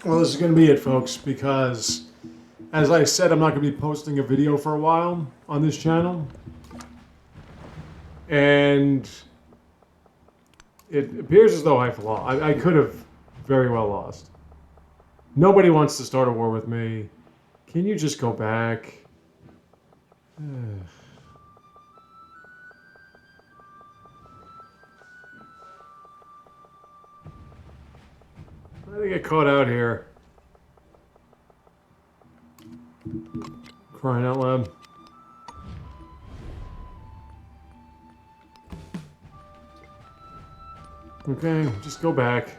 Well, this is going to be it, folks, because as I said, I'm not going to be posting a video for a while on this channel. And it appears as though I've lost. I could have very well lost. Nobody wants to start a war with me. Can you just go back? I get caught out here. Crying out loud. Okay, just go back.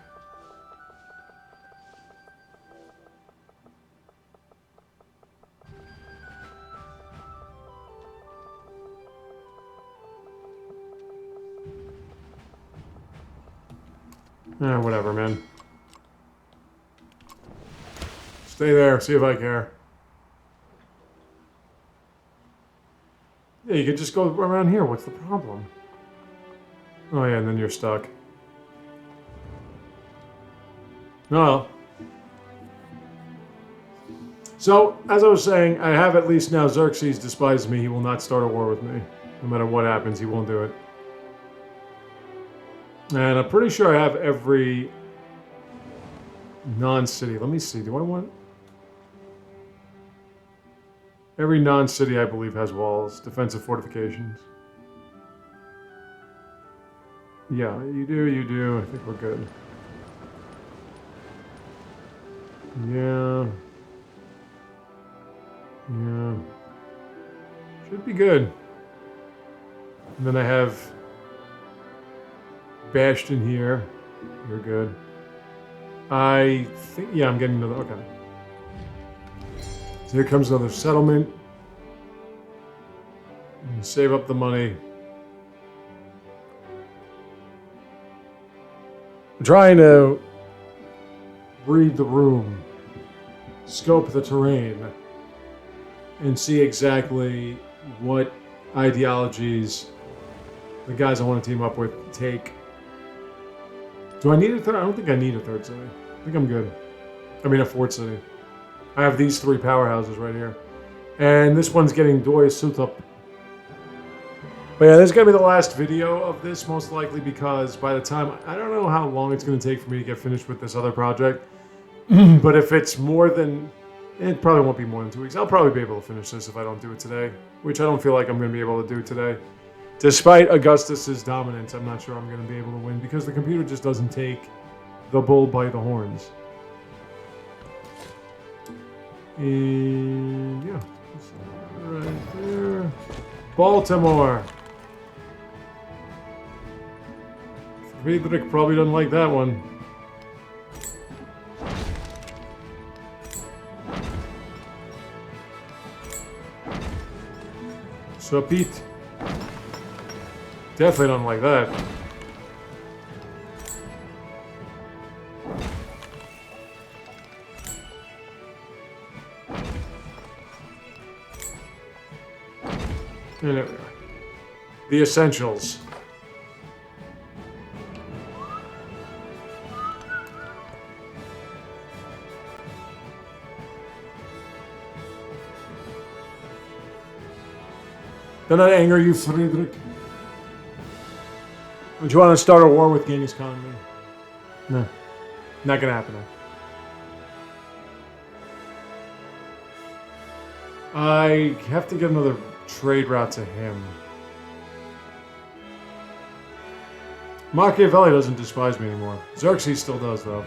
Whatever, man. Stay there, see if I care. Yeah, you could just go around here. What's the problem? Oh yeah, and then you're stuck. No. So, as I was saying, I have at least now Xerxes despises me. He will not start a war with me. No matter what happens, he won't do it. And I'm pretty sure I have every non-city. Let me see. Do I want... Every non-city, I believe, has walls. Defensive fortifications. Yeah, you do. I think we're good. Yeah. Yeah. Should be good. And then I have Bastion here. You're good. I think, yeah, I'm getting another, okay. So here comes another settlement. Save up the money. I'm trying to read the room, scope the terrain, and see exactly what ideologies the guys I want to team up with take. Do I need a third? I don't think I need a third city. I think I'm good. I mean, a fourth city. I have these three powerhouses right here. And this one's getting Doi Sutup. But yeah, this is going to be the last video of this, most likely, because by the time... I don't know how long it's going to take for me to get finished with this other project. But if it's more than... It probably won't be more than 2 weeks. I'll probably be able to finish this if I don't do it today. Which I don't feel like I'm going to be able to do today. Despite Augustus's dominance, I'm not sure I'm going to be able to win, because the computer just doesn't take the bull by the horns. And yeah, right there. Baltimore. Friedrich probably doesn't like that one. So Pete. Definitely don't like that. And there we are. The essentials. Don't I anger you, Friedrich? Would you want to start a war with Genghis Khan? No. Not gonna happen. I have to get another trade route to him. Machiavelli doesn't despise me anymore. Xerxes still does, though.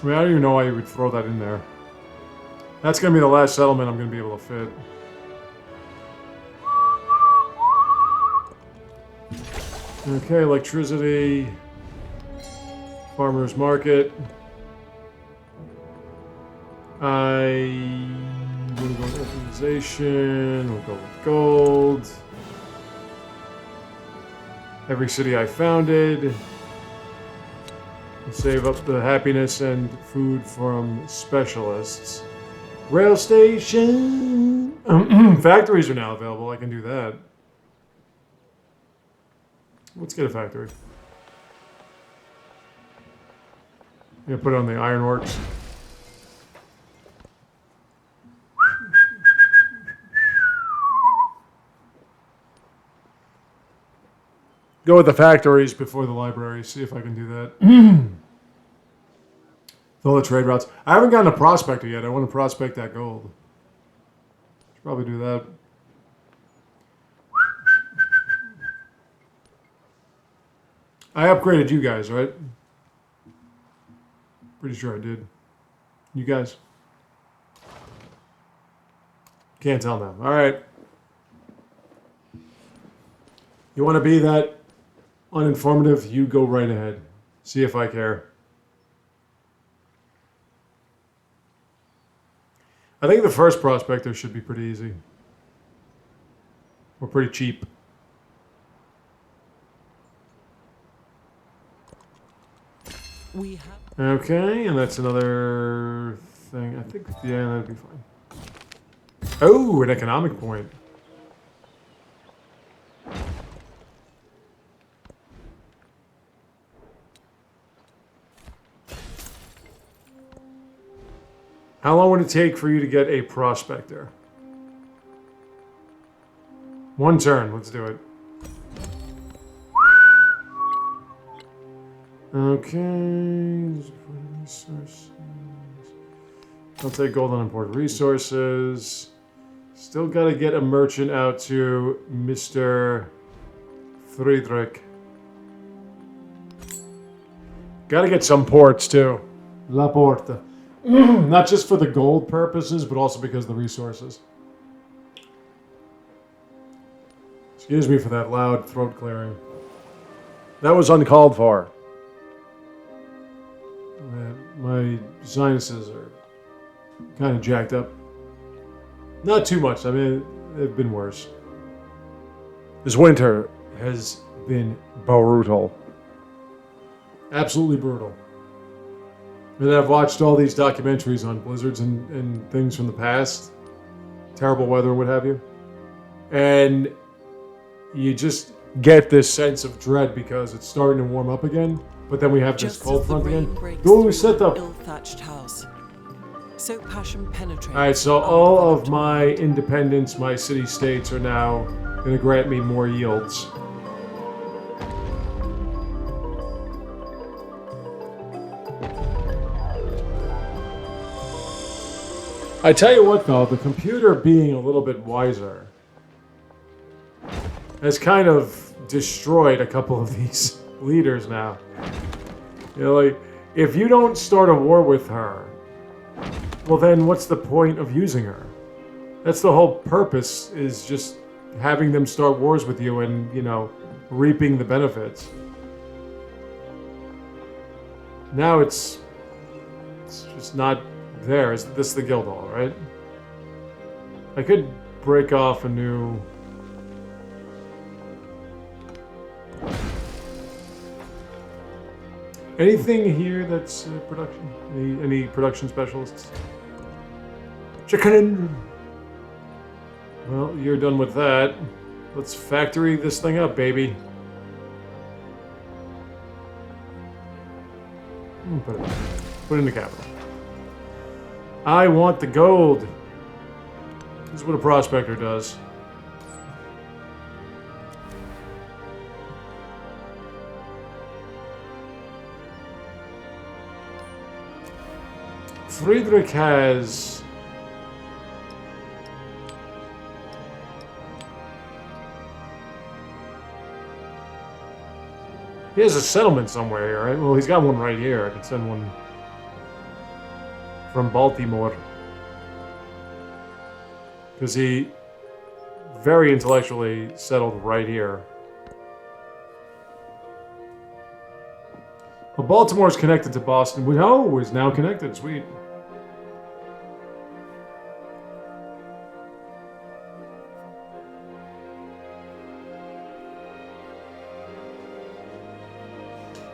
I mean, I don't even know why you would throw that in there. That's going to be the last settlement I'm going to be able to fit. Okay, electricity. Farmer's market. I'm going to go with organization. We'll go with gold. Every city I founded. Save up the happiness and food from specialists. Rail station! Factories are now available, I can do that. Let's get a factory. Yeah, put it on the ironworks. Go with the factories before the library. See if I can do that. Fill the trade routes. I haven't gotten a prospector yet. I want to prospect that gold. Should probably do that. I upgraded you guys, right? Pretty sure I did. You guys? Can't tell now. All right. You want to be that uninformative? You go right ahead. See if I care. I think the first prospector should be pretty easy. Or pretty cheap. We have. Okay, and that's another thing. I think, yeah, that'd be fine. Oh, an economic point. How long would it take for you to get a prospector? 1 turn. Let's do it. Okay. Resources. I'll take gold on imported resources. Still got to get a merchant out to Mr. Friedrich. Got to get some ports too. La Porta. Not just for the gold purposes, but also because of the resources. Excuse me for that loud throat clearing. That was uncalled for. My sinuses are kind of jacked up. Not too much. I mean, they've been worse. This winter has been brutal. Absolutely brutal. And I've watched all these documentaries on blizzards and things from the past. Terrible weather and what have you. And you just get this sense of dread because it's starting to warm up again. But then we have this cold front again. Ooh, set up. Ill-thatched house. So passion penetrates. All right, so all of my independence, my city-states are now going to grant me more yields. I tell you what, though, the computer being a little bit wiser has kind of destroyed a couple of these leaders now. You know, like, if you don't start a war with her, well then what's the point of using her? That's the whole purpose, is just having them start wars with you and, you know, reaping the benefits. Now it's just not there. This is the guild hall, right? I could break off a new... Anything here that's production? Any production specialists? Chicken! Well, you're done with that. Let's factory this thing up, baby. Put it in the capital. I want the gold. This is what a prospector does. Friedrich has... He has a settlement somewhere here, right? Well, he's got one right here. I could send one from Baltimore. Because he very intellectually settled right here. Well, Baltimore's connected to Boston. We know is now connected. Sweet.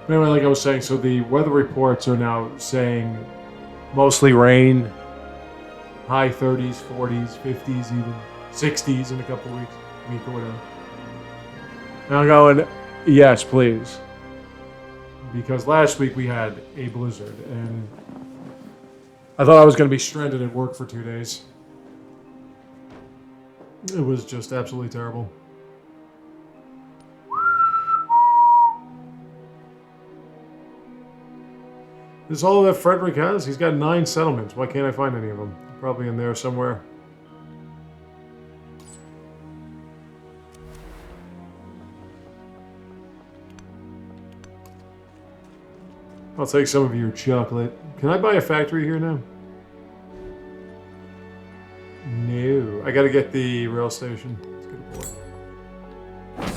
Anyway, like I was saying, so the weather reports are now saying mostly rain, high 30s, 40s, 50s even, 60s in a couple of weeks, week or whatever. And I'm going, Yes, please. Because last week we had a blizzard, and I thought I was going to be stranded at work for 2 days. It was just absolutely terrible. This is all that Frederick has? He's got 9 settlements. Why can't I find any of them? Probably in there somewhere. I'll take some of your chocolate. Can I buy a factory here now? No. I gotta get the rail station. Let's get a port.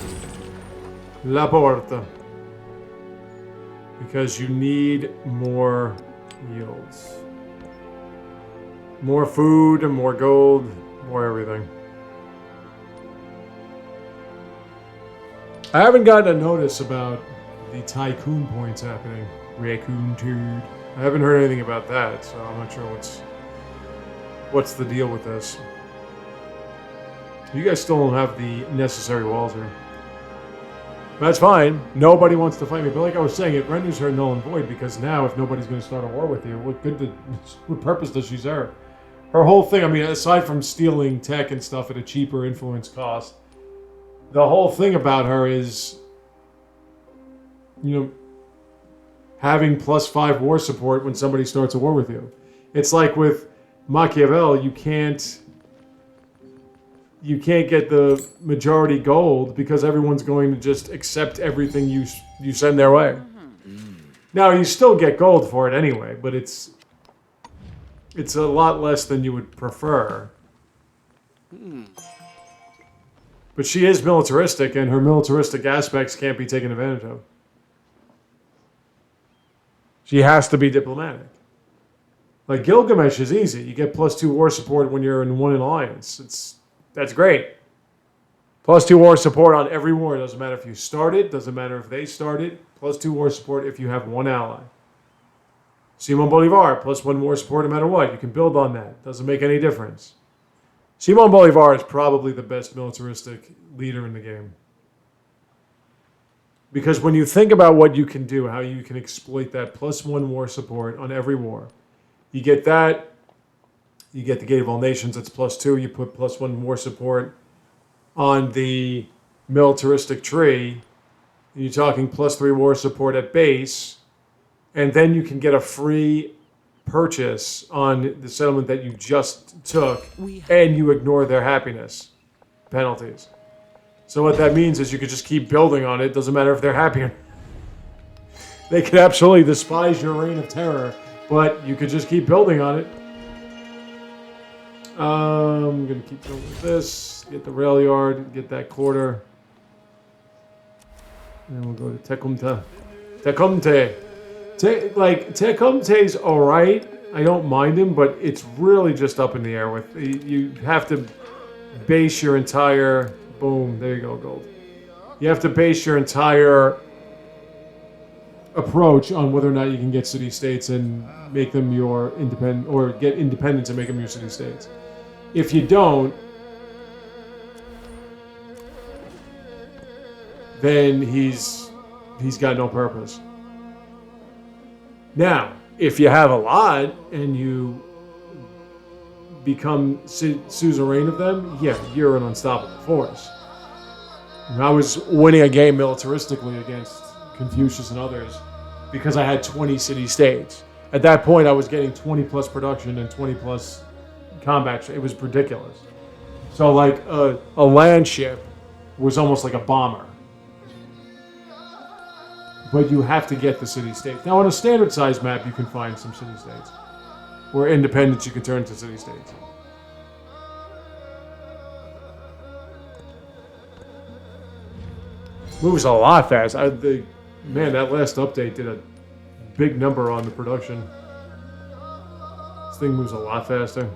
La Porta. Because you need more yields. More food, and more gold, more everything. I haven't gotten a notice about the tycoon points happening. Raccoon turd. I haven't heard anything about that, so I'm not sure what's the deal with this. You guys still don't have the necessary walls here. That's fine. Nobody wants to fight me, but like I was saying, it renders her null and void because now, if nobody's going to start a war with you, what purpose does she serve? Her whole thing, I mean, aside from stealing tech and stuff at a cheaper influence cost, the whole thing about her is, you know, having +5 war support when somebody starts a war with you. It's like with Machiavelli, you can't get the majority gold because everyone's going to just accept everything you send their way. Now, you still get gold for it anyway, but it's a lot less than you would prefer. But she is militaristic, and her militaristic aspects can't be taken advantage of. She has to be diplomatic. Like Gilgamesh is easy. You get +2 war support when you're in one alliance. That's great. +2 war support on every war. Doesn't matter if you start it. Doesn't matter if they start it. +2 war support if you have one ally. Simon Bolivar, +1 war support no matter what. You can build on that. Doesn't make any difference. Simon Bolivar is probably the best militaristic leader in the game. Because when you think about what you can do, how you can exploit that +1 war support on every war, you get that, you get the Gate of All Nations, that's +2, you put +1 war support on the militaristic tree, you're talking +3 war support at base, and then you can get a free purchase on the settlement that you just took, and you ignore their happiness penalties. So what that means is you could just keep building on it. Doesn't matter if they're happy or not. They could absolutely despise your reign of terror, but you could just keep building on it. I'm going to keep going with this. Get the rail yard. Get that quarter. And we'll go to Tecumte. Tecumte. Tecumte's alright. I don't mind him, but it's really just up in the air. With you have to base your entire... Boom, there you go, gold. You have to base your entire approach on whether or not you can get city-states and make them your independent, or get independence and make them your city-states. If you don't, then he's got no purpose. Now, if you have a lot and you become suzerain of them, yeah, you're an unstoppable force. And I was winning a game militaristically against Confucius and others because I had 20 city-states. At that point, I was getting 20 plus production and 20 plus combat. It was ridiculous. So like a land ship was almost like a bomber. But you have to get the city-states. Now on a standard size map, you can find some city-states. Where independence you can turn to city-states. Moves a lot fast. Man, that last update did a big number on the production. This thing moves a lot faster.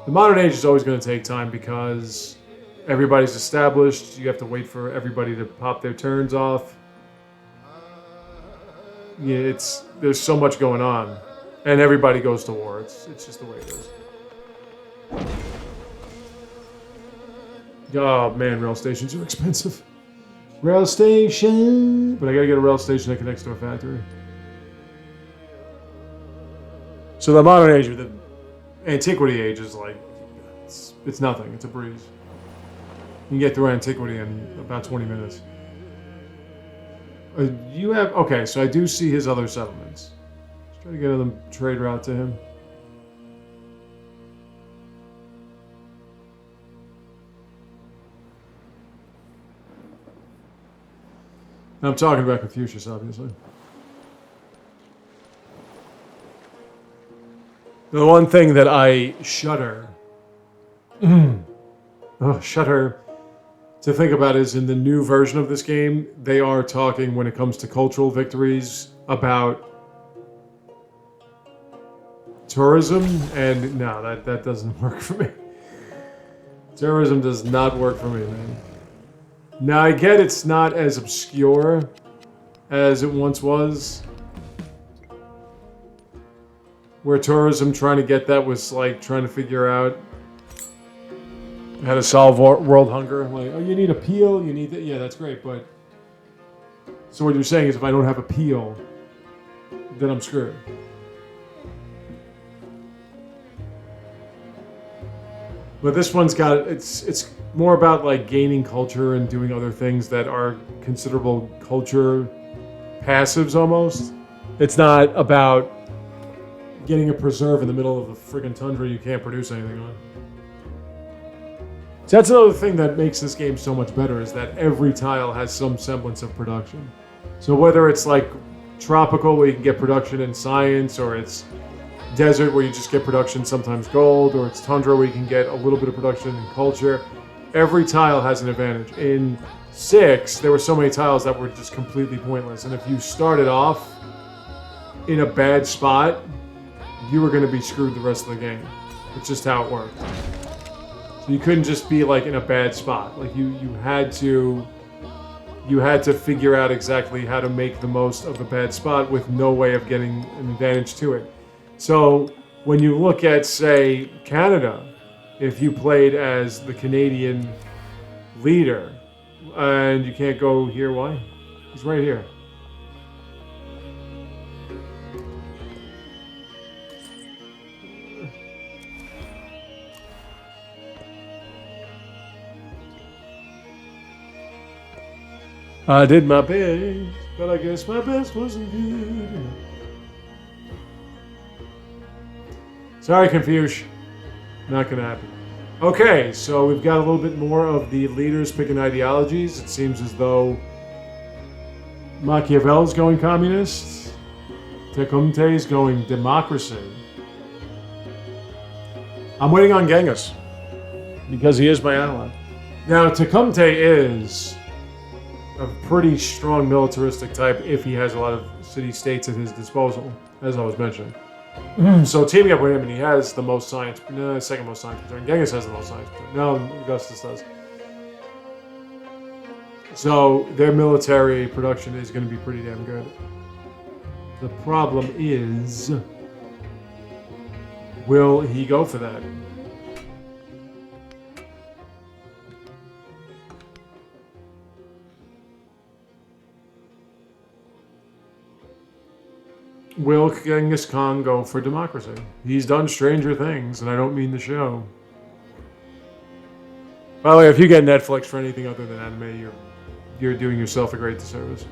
The modern age is always going to take time because everybody's established. You have to wait for everybody to pop their turns off. Yeah, there's so much going on, and everybody goes to war. It's just the way it is. Oh man, rail stations are expensive. Rail station! But I gotta get a rail station that connects to a factory. So the modern age, the antiquity age is like, it's nothing. It's a breeze. You can get through antiquity in about 20 minutes. You have, okay, so I do see his other settlements. Let's try to get a trade route to him. I'm talking about Confucius, obviously. The one thing that I shudder, shudder to think about is in the new version of this game, they are talking when it comes to cultural victories about tourism, and no, that doesn't work for me. Tourism does not work for me, man. Now I get it's not as obscure as it once was, where tourism trying to get that was like trying to figure out how to solve world hunger. Like, oh, you need a peel, you need that. Yeah, that's great, but so what you're saying is if I don't have a peel, then I'm screwed. But this one's got it's more about like gaining culture and doing other things that are considerable culture passives almost. It's not about getting a preserve in the middle of the friggin' tundra you can't produce anything on. So that's another thing that makes this game so much better is that every tile has some semblance of production. So whether it's like tropical where you can get production in science, or it's desert where you just get production, sometimes gold, or it's tundra where you can get a little bit of production in culture, every tile has an advantage. In 6, there were so many tiles that were just completely pointless, and if you started off in a bad spot, you were going to be screwed the rest of the game. It's just how it worked. So you couldn't just be like in a bad spot. Like you had to figure out exactly how to make the most of a bad spot with no way of getting an advantage to it. So when you look at, say, Canada, if you played as the Canadian leader, and you can't go here, why? He's right here. I did my best, but I guess my best wasn't good. Sorry, Confucius. Not gonna happen. Okay, so we've got a little bit more of the leaders picking ideologies. It seems as though Machiavelli's going communist. Tecumseh's going democracy. I'm waiting on Genghis because he is my ally. Now, Tecumseh is a pretty strong militaristic type if he has a lot of city-states at his disposal, as I was mentioning. So teaming up with him, and he has the most science, second most science return. Genghis has the most science return. No, Augustus does. So their military production is going to be pretty damn good. The problem is, will he go for that? Will Genghis Khan go for democracy? He's done stranger things, and I don't mean the show. By the way, if you get Netflix for anything other than anime, you're doing yourself a great disservice.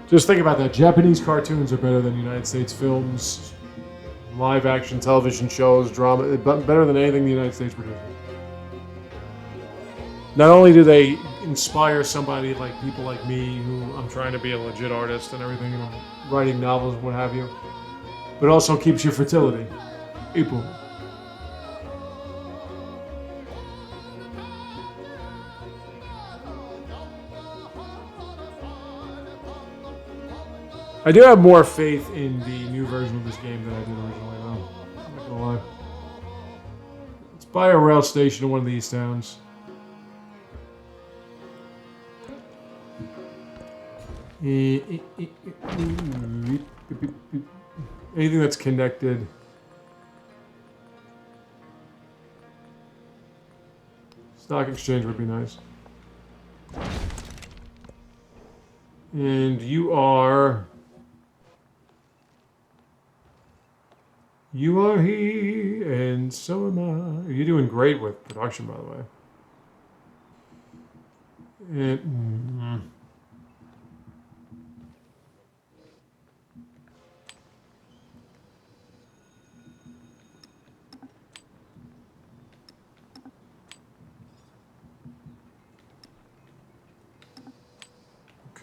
Just think about that. Japanese cartoons are better than United States films, live action television shows, drama, better than anything the United States produces. Not only do they inspire somebody like people like me, who I'm trying to be a legit artist and everything, and I'm writing novels and what have you, but also keeps your fertility. April. I do have more faith in the new version of this game than I did originally, though. I'm not gonna lie. Let's buy a rail station in one of these towns. Anything that's connected. Stock exchange would be nice. And you are... You are he, and so am I. You're doing great with production, by the way. And...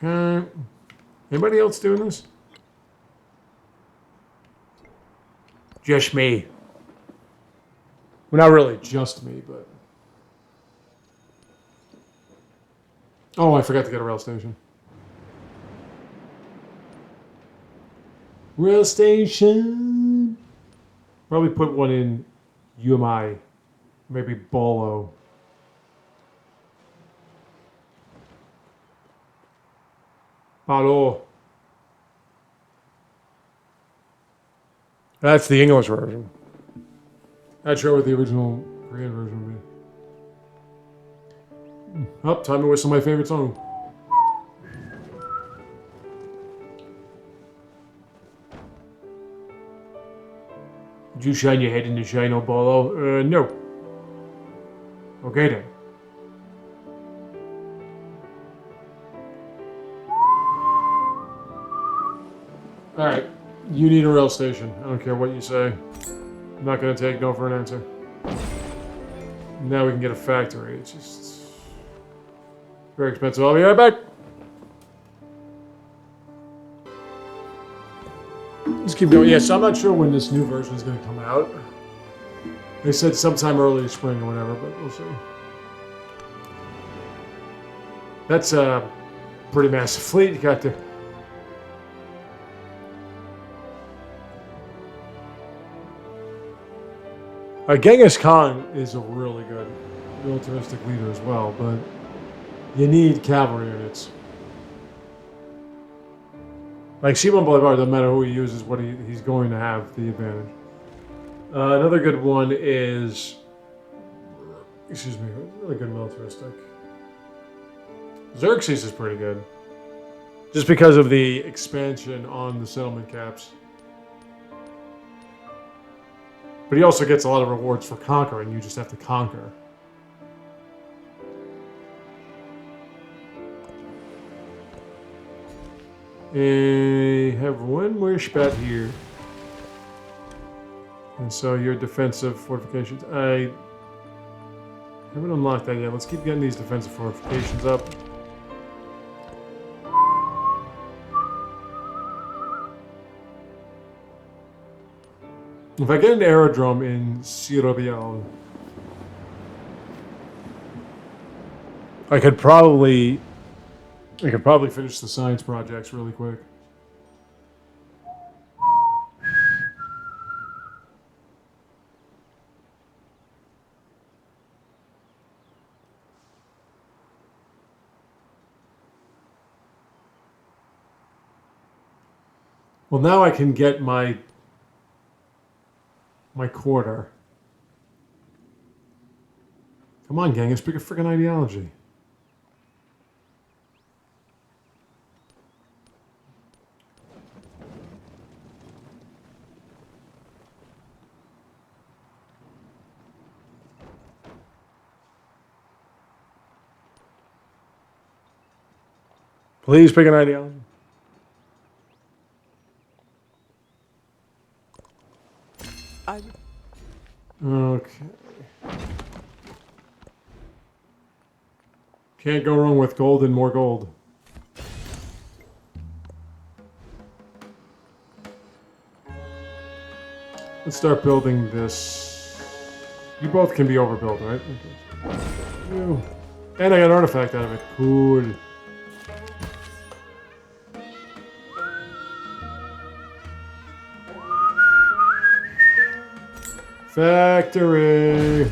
Okay. Anybody else doing this? Just me. Well, not really just me, but... Oh, I forgot to get a rail station. Rail station! Probably put one in UMI. Maybe Bolo. Bolo. That's the English version. Not sure what the original Korean version would be. Oh, time to whistle my favorite song. Did you shine your head in the shine, old Bolo? No. Okay then. Alright. You need a rail station. I don't care what you say. I'm not going to take no for an answer. Now we can get a factory. It's just... very expensive. I'll be right back. Just keep going. Yeah, so I'm not sure when this new version is going to come out. They said sometime early spring or whatever, but we'll see. That's a pretty massive fleet you got there. Genghis Khan is a really good militaristic leader as well, but you need cavalry units. Like Simon Bolivar, doesn't matter who he uses, what he's going to have the advantage. Another good one is, excuse me, really good militaristic. Xerxes is pretty good, just because of the expansion on the settlement caps. But he also gets a lot of rewards for conquering. You just have to conquer. I have one more spot here. And so your defensive fortifications. I haven't unlocked that yet. Let's keep getting these defensive fortifications up. If I get an aerodrome in Sirabial, I could probably finish the science projects really quick. Well, now I can get my quarter. Come on, gang, let's pick a freaking ideology. Please pick an ideology. Okay. Can't go wrong with gold and more gold. Let's start building this. You both can be overbuilt, right? Okay. And I got an artifact out of it. Cool. Factory.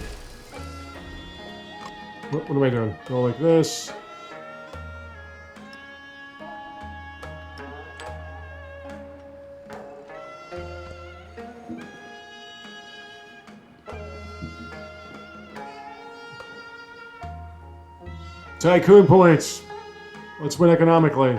What am I doing? Go like this. Tycoon points. Let's win economically.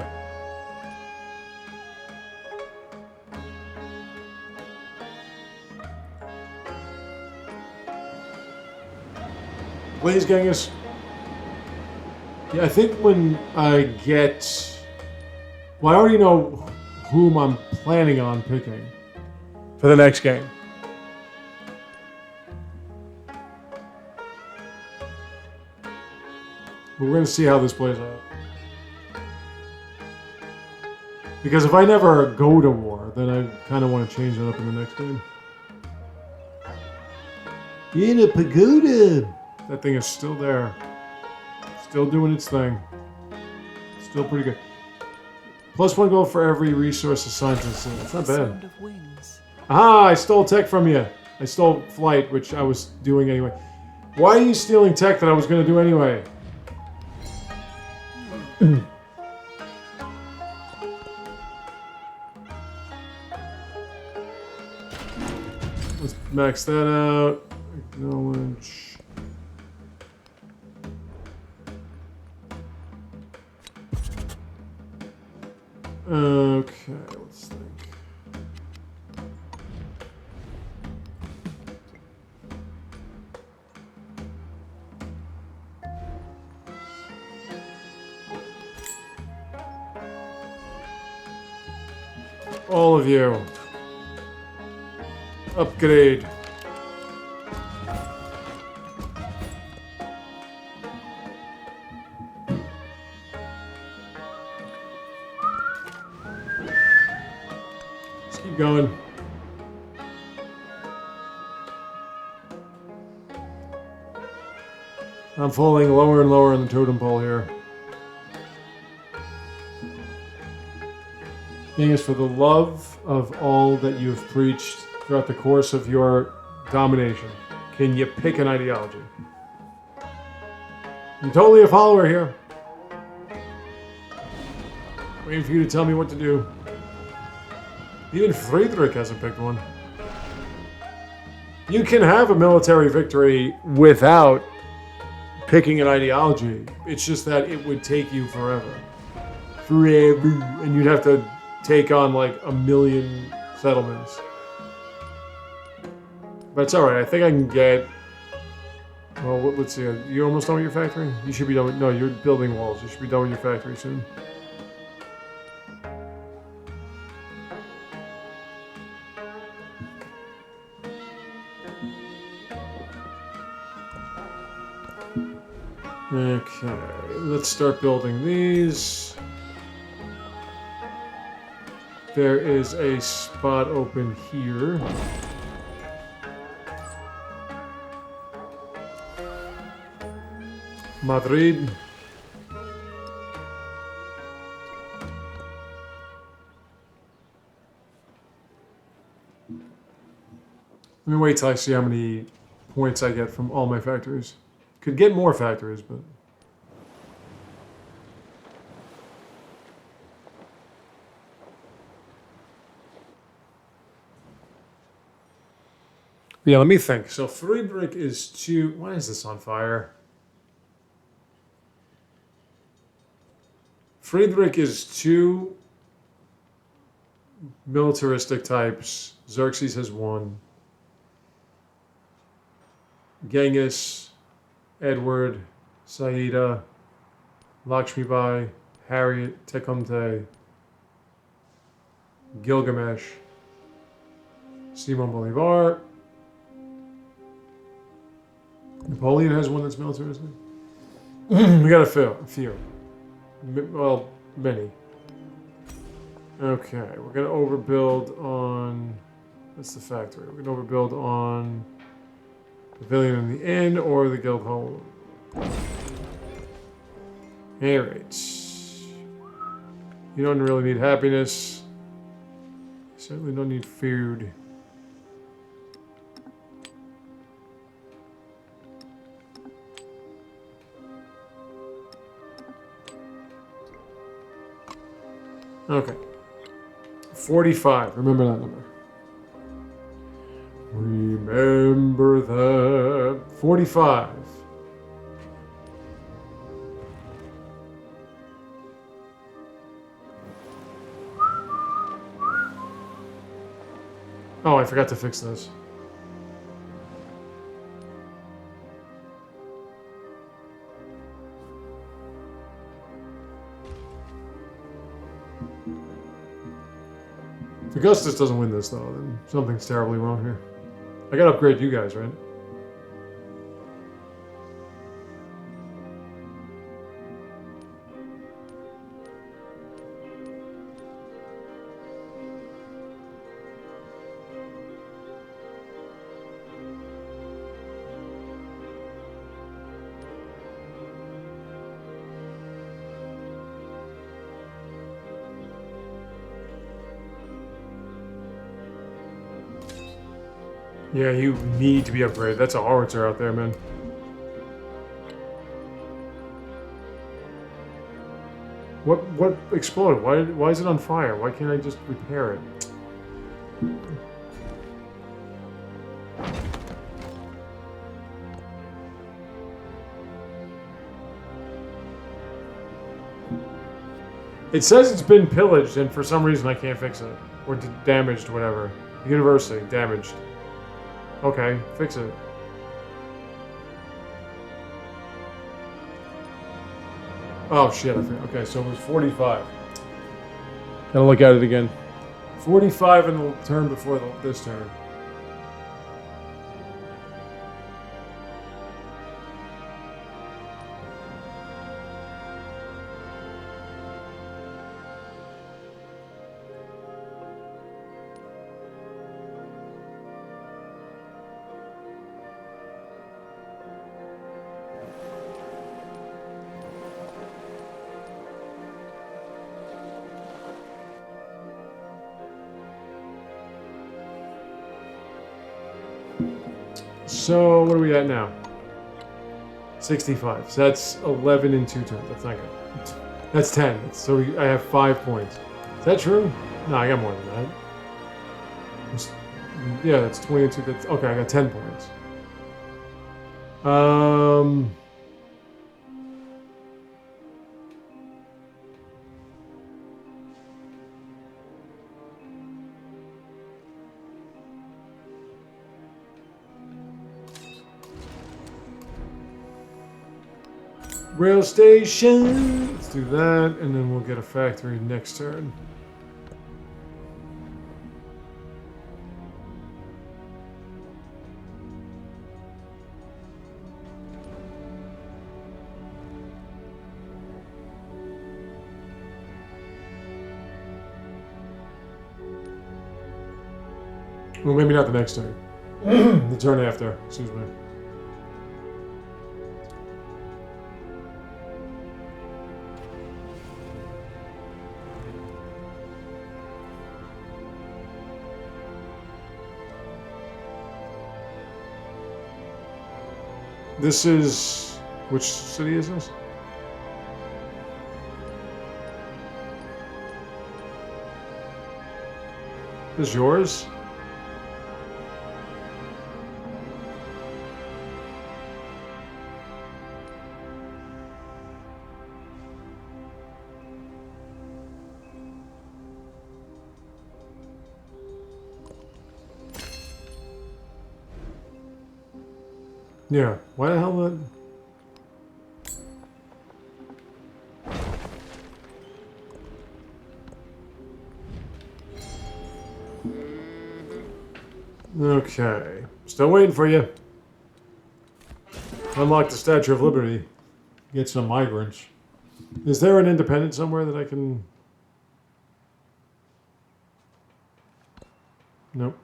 Please, Genghis. Yeah, I think when I get... Well, I already know whom I'm planning on picking for the next game. We're going to see how this plays out. Because if I never go to war, then I kind of want to change that up in the next game. In a pagoda! That thing is still there. Still doing its thing. Still pretty good. +1 gold for every resource assigned to the It's not bad. Sound of wings. Ah, I stole tech from you. I stole flight, which I was doing anyway. Why are you stealing tech that I was going to do anyway? Let's max that out. Acknowledge. Okay, let's think. All of you. Upgrade. Let's keep going. I'm falling lower and lower in the totem pole here. Thing is, for the love of all that you've preached throughout the course of your domination, can you pick an ideology? I'm totally a follower here. Waiting for you to tell me what to do. Even Friedrich hasn't picked one. You can have a military victory without picking an ideology. It's just that it would take you forever. And you'd have to take on like 1 million settlements. But it's alright, I think I can get... Well, let's see, you almost done with your factory? You should be done with... No, you're building walls. You should be done with your factory soon. Okay, let's start building these. There is a spot open here. Madrid. Let me wait till I see how many points I get from all my factories. Could get more factories, but... Yeah, let me think. So Friedrich is 2... Why is this on fire? Friedrich is 2 militaristic types. Xerxes has 1. Genghis, Edward, Saida, Lakshmi Bai, Harriet, Tecumseh, Gilgamesh, Simon Bolivar. Napoleon has 1 that's militaristic. We got a few. Well, many. Okay, we're gonna overbuild on... That's the factory. We're gonna overbuild on Pavilion in the Inn or the Guild Hall. Alright. You don't really need happiness. You certainly don't need food. Okay. 45. Remember that number. Remember that. 45. Oh, I forgot to fix this. If Augustus doesn't win this, though, then something's terribly wrong here. I gotta upgrade you guys, right? Yeah, you need to be upgraded. That's a howitzer out there, man. What exploded? Why is it on fire? Why can't I just repair it? It says it's been pillaged, and for some reason I can't fix it. Or damaged, whatever. University, damaged. Okay, fix it. Oh shit, I forgot. Okay, so it was 45. Gotta look at it again. 45 in the turn before this turn. So, what are we at now? 65. So that's 11 in 2 turns. That's not good. That's 10. So I have 5 points. Is that true? No, I got more than that. Yeah, that's 22. That's, okay, I got 10 points. Rail station. Let's do that, and then we'll get a factory next turn. Well, maybe not the next turn. The turn after. Excuse me. This is... Which city is this? This is yours? Yeah. Why the hell would... Okay. Still waiting for you. Unlock the Statue of Liberty. Get some migrants. Is there an independent somewhere that I can... Nope.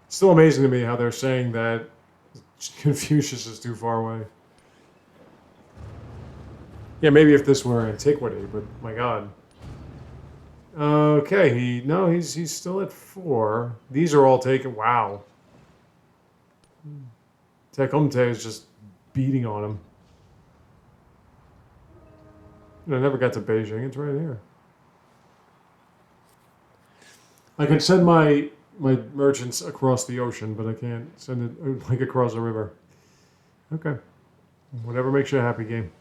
It's still amazing to me how they're saying that Confucius is too far away. Yeah, maybe if this were antiquity, but my god. Okay, he's still at 4. These are all taken. Wow. Tecumte is just beating on him. I never got to Beijing. It's right here. I could send my merchants across the ocean, but I can't send it like across a river. Okay. Whatever makes you happy, game.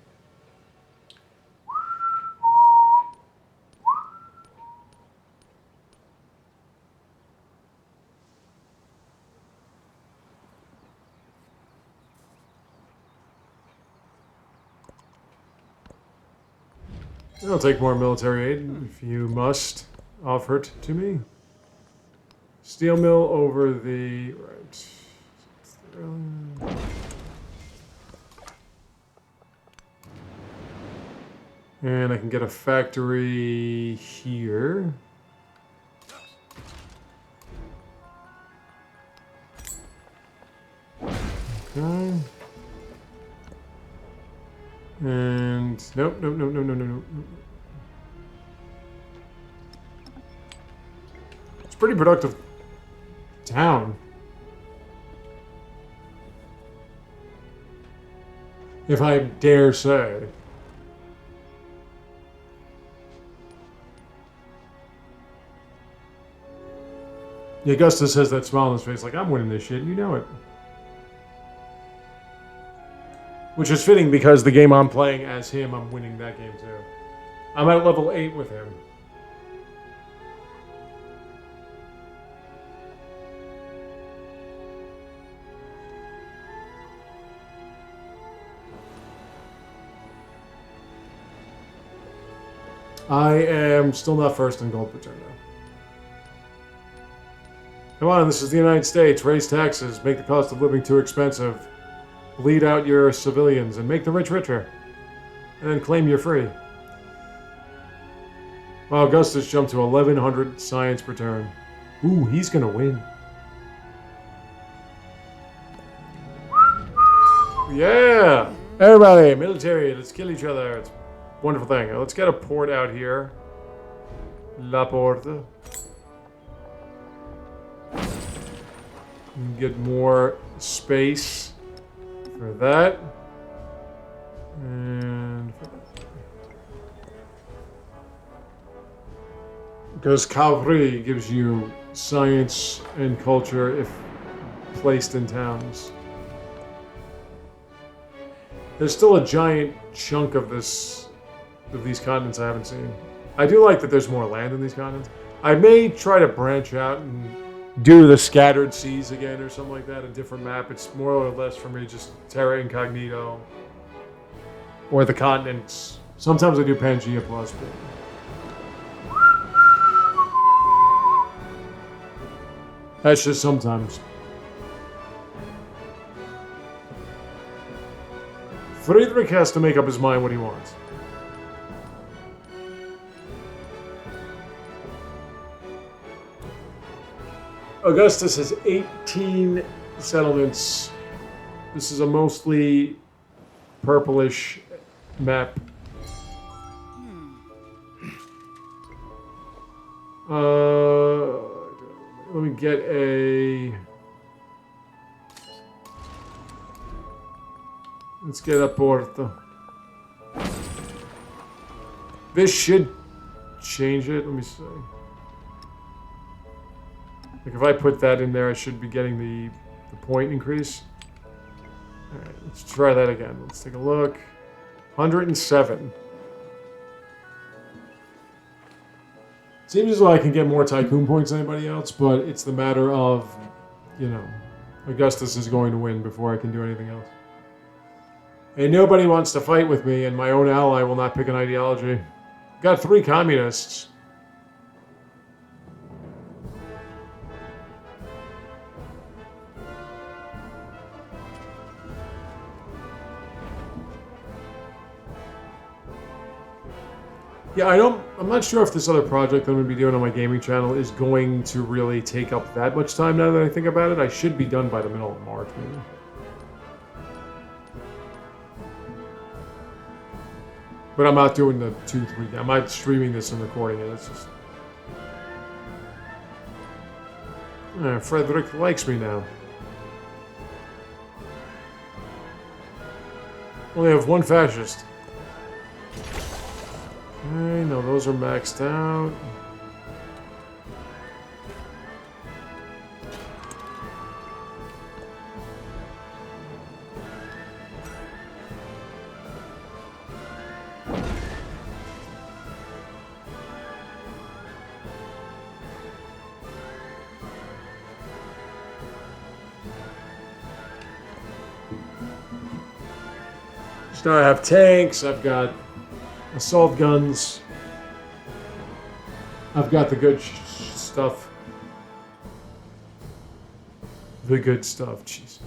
I'll take more military aid if you must offer it to me. Steel mill over the right. And I can get a factory here. Okay. And nope. It's a pretty productive town. If I dare say. Augustus has that smile on his face like, I'm winning this shit, you know it. Which is fitting because the game I'm playing as him, I'm winning that game too. I'm at level 8 with him. I am still not first in gold per turn now. Come on, this is the United States. Raise taxes, make the cost of living too expensive. Bleed out your civilians and make the rich richer. And then claim you're free. Well, Augustus jumped to 1100 science per turn. Ooh, he's gonna win. Yeah! Everybody, military, let's kill each other. It's a wonderful thing. Let's get a port out here. La Porta. Get more space for that. And because cavalry gives you science and culture if placed in towns. There's still a giant chunk of these continents I haven't seen. I do like that there's more land in these continents. I may try to branch out and do the scattered seas again or something like that, a different map. It's more or less for me just Terra Incognito or the continents. Sometimes I do Pangea Plus, but that's just sometimes. Friedrich has to make up his mind what he wants. Augustus has 18 settlements. This is a mostly purplish map. Let me get a... Let's get a Porto. This should change it. Let me see. Like if I put that in there, I should be getting the point increase. Alright, let's try that again. Let's take a look. 107. Seems as though I can get more tycoon points than anybody else, but it's the matter of, you know, Augustus is going to win before I can do anything else. And nobody wants to fight with me, and my own ally will not pick an ideology. Got 3 communists. Yeah, I'm not sure if this other project I'm going to be doing on my gaming channel is going to really take up that much time now that I think about it. I should be done by the middle of March, maybe. But I'm not doing the 2-3. I'm not streaming this and recording it. It's just... Frederick likes me now. Only have 1 fascist. Okay, no, those are maxed out. So now I have tanks, I've got Assault guns. I've got the good stuff. The good stuff. Jeez.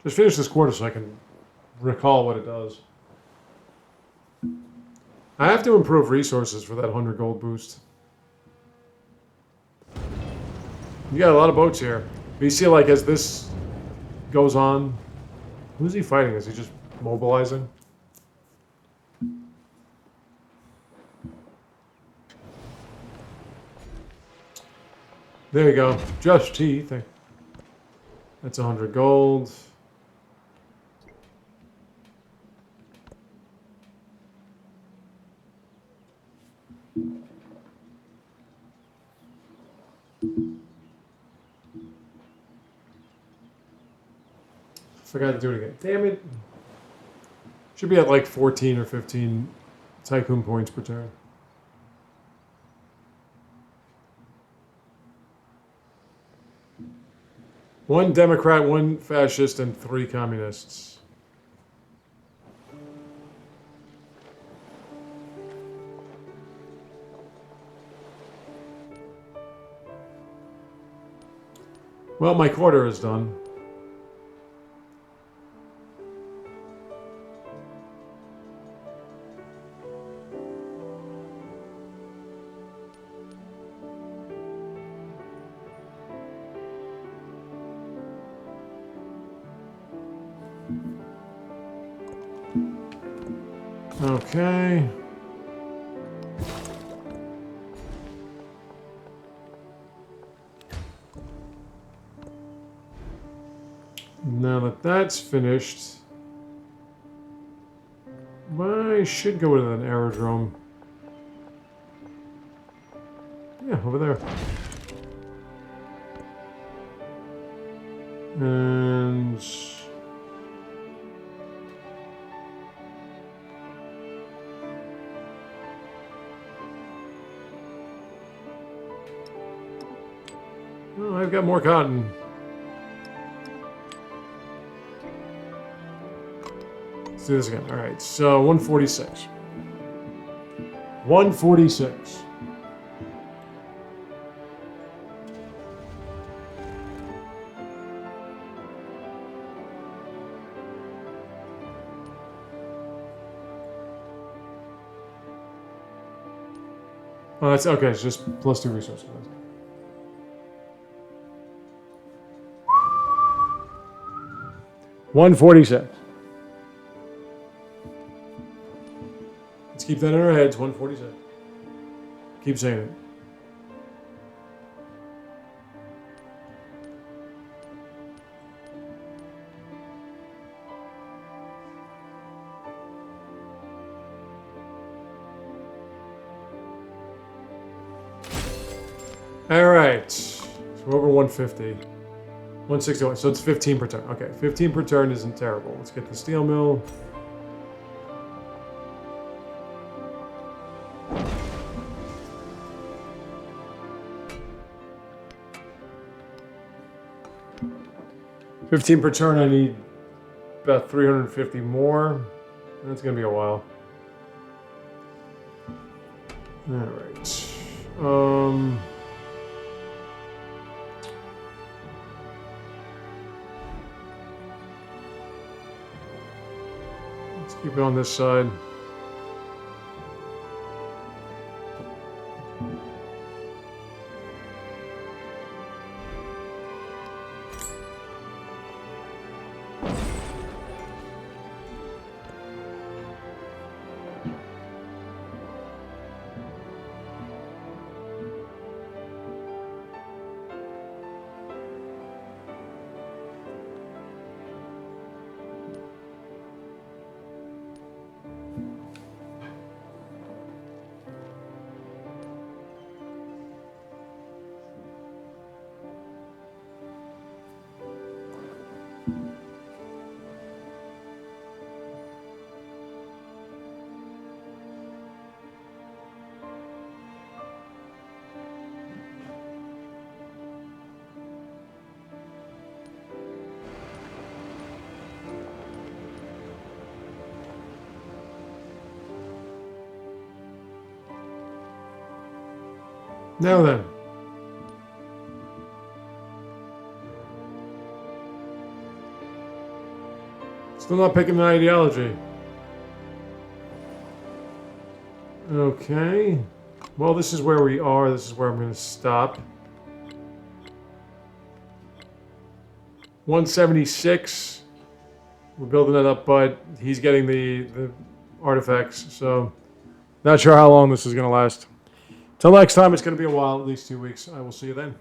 Just finish this quarter so I can recall what it does. I have to improve resources for that 100 gold boost. You got a lot of boats here. But you see, like, as this goes on, who's he fighting? Is he just mobilizing? There you go. Just teeth. That's 100 gold. Forgot to do it again. Damn it. Should be at like 14 or 15 tycoon points per turn. One Democrat, one fascist, and 3 communists. Well, my quarter is done. Okay. Now that that's finished, I should go to an aerodrome. Yeah, over there. And oh, I've got more cotton. Let's do this again. All right, so 146. 146. Oh, that's okay. It's just plus 2 resources. 146. Let's keep that in our heads. 146. Keep saying it. All right. So we're over 150. 161. So it's 15 per turn. Okay, 15 per turn isn't terrible. Let's get the steel mill. $15 per turn. I need about 350 more. That's gonna be a while. All right. Let's keep it on this side. Now then. Still not picking an ideology. Okay. Well, this is where we are. This is where I'm going to stop. 176. We're building that up, but he's getting the artifacts, so not sure how long this is going to last. Till next time, it's going to be a while, at least 2 weeks. I will see you then.